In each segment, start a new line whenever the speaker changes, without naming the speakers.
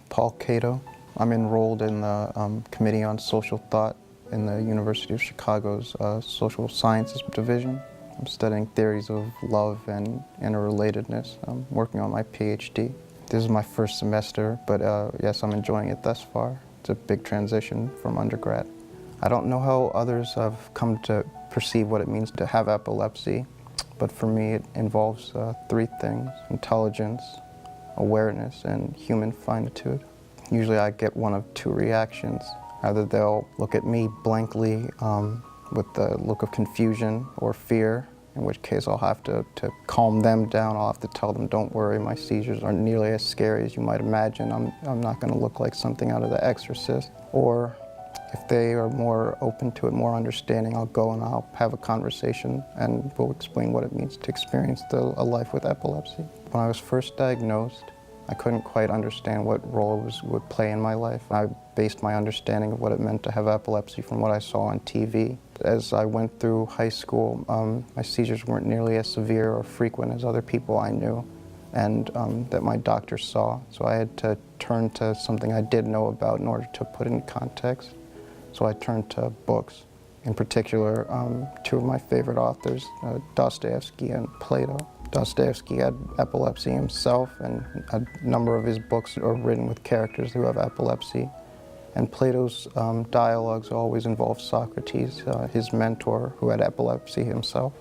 Paul Cato. I'm enrolled in the Committee on Social Thought in the University of Chicago's Social Sciences Division. I'm studying theories of love and interrelatedness. I'm working on my PhD. This is my first semester, but yes, I'm enjoying it thus far. It's a big transition from undergrad. I don't know how others have come to perceive what it means to have epilepsy, but for me it involves three things: intelligence, awareness, and human finitude. Usually I get one of two reactions. Either they'll look at me blankly with the look of confusion or fear, in which case I'll have to calm them down. I'll have to tell them, don't worry, my seizures aren't nearly as scary as you might imagine. I'm not going to look like something out of The Exorcist. Or if they are more open to it, more understanding, I'll go and I'll have a conversation and we'll explain what it means to experience a life with epilepsy. When I was first diagnosed, I couldn't quite understand what role it would play in my life. I based my understanding of what it meant to have epilepsy from what I saw on TV. As I went through high school, my seizures weren't nearly as severe or frequent as other people I knew and that my doctor saw. So I had to turn to something I did know about in order to put it in context. So I turned to books. In particular, two of my favorite authors, Dostoevsky and Plato. Dostoevsky had epilepsy himself, and a number of his books are written with characters who have epilepsy. And Plato's dialogues always involve Socrates, his mentor, who had epilepsy himself.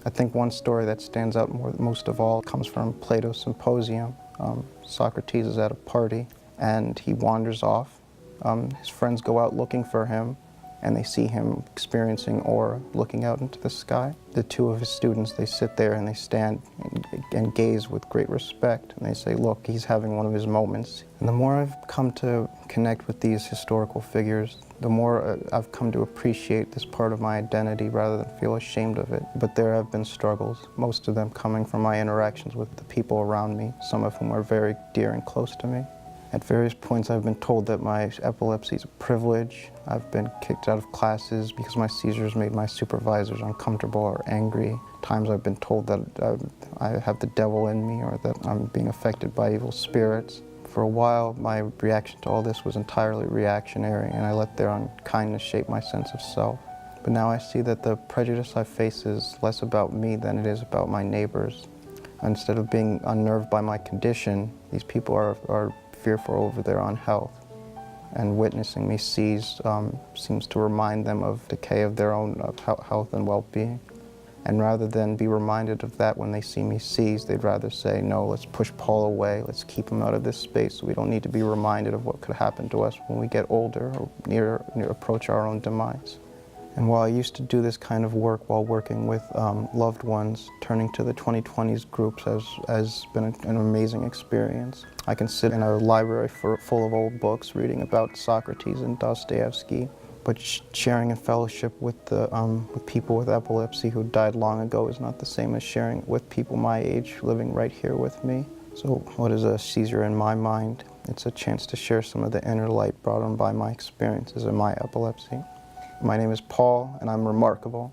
I think one story that stands out most of all comes from Plato's Symposium. Socrates is at a party, and he wanders off. His friends go out looking for him, and they see him experiencing aura, looking out into the sky. The two of his students, they sit there and they stand and gaze with great respect, and they say, look, he's having one of his moments. And the more I've come to connect with these historical figures, the more I've come to appreciate this part of my identity rather than feel ashamed of it. But there have been struggles, most of them coming from my interactions with the people around me, some of whom are very dear and close to me. At various points I've been told that my epilepsy is a privilege. I've been kicked out of classes because my seizures made my supervisors uncomfortable or angry. Times I've been told that I have the devil in me or that I'm being affected by evil spirits. For a while, my reaction to all this was entirely reactionary, and I let their unkindness shape my sense of self. But now I see that the prejudice I face is less about me than it is about my neighbors. Instead of being unnerved by my condition, these people are fearful over their own health, and witnessing me seize seems to remind them of decay of their own health and well-being. And rather than be reminded of that when they see me seize, they'd rather say, no, let's push Paul away, let's keep him out of this space. We don't need to be reminded of what could happen to us when we get older or near approach our own demise. And while I used to do this kind of work while working with loved ones, turning to the 2020s groups has been an amazing experience. I can sit in a library full of old books reading about Socrates and Dostoevsky, but sharing a fellowship with people with epilepsy who died long ago is not the same as sharing with people my age living right here with me. So what is a seizure in my mind? It's a chance to share some of the inner light brought on by my experiences in my epilepsy. My name is Paul, and I'm remarkable.